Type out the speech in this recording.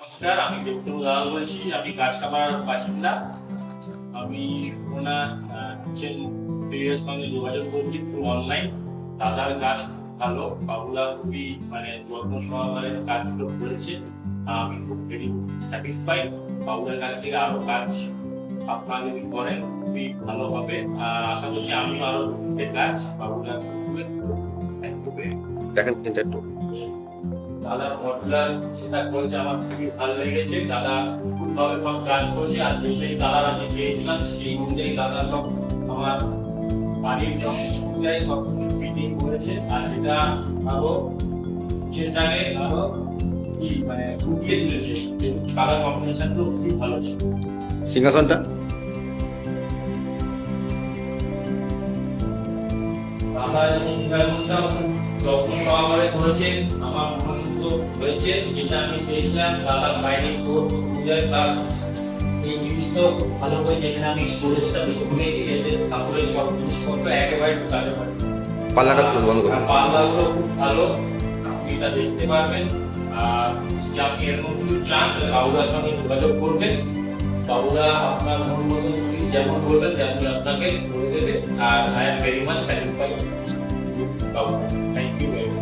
নমস্কার, আমি বিপ্লব দালাল বলছি। আমি কাঁচকাপাড়ার বাসিন্দা। আমি সুমনা কিচেন এর সঙ্গে যোগাযোগ করছি থ্রু অনলাইন। দাদার কাজ ভালো, বাবুদা খুবই যত্ন সহকারে কাজগুলো করেছে। আমি খুব ভেরি স্যাটিসফাইড। বাবুদার কাছ থেকে আরো কাজ আপনারা যদি করেন খুবই ভালো হবে। আশা করছি আমিও আরো কাজ বাবুদা করবে। দেখেন তিনটা একটু দাদা মডুলার সেটা করেছে, আমার খুবই ভালো লেগেছে। দাদা খুবভাবে সব কাজ করছে, আর যেটাই দাদার আমি চেয়েছিলাম সেই অনুযায়ী দাদা সব আমার বাড়ির অনুযায়ী সব কিছু ফিটিং করেছে। আর যেটা আরো যেটাকে আরো কি ফুটিয়ে তুলেছে, কালার কম্বিনেশনটা খুবই ভালো ছিল। সিংহাসনটা দাদা সিংহাসনটা খুব যত্ন সহকারে করেছে, আমার মনোনীত হয়েছে। যেটা আমি চেয়েছিলাম দাদা সাইডিং পূজার কাজ, এই জিনিসটা খুব ভালো করে যেখানে আমি স্টোরেজটা বেশি দিয়েছি, এতে ঠাকুরের সব জিনিসপত্র একেবারে ঢুকাতে পারি। পাল্লাটা খুব বন্ধ করুন। পাল্লাগুলো খুব ভালো, আপনি এটা দেখতে পারবেন। আর যদি আপনি এরকম কিছু চান তাহলে বাবুদার সঙ্গে যোগাযোগ করবেন। বাবুদা আপনার মন মতো যেমন বলবেন তেমন আপনাকে করে দেবে। আর I am very much satisfied with বাবুদা। Thank you very much.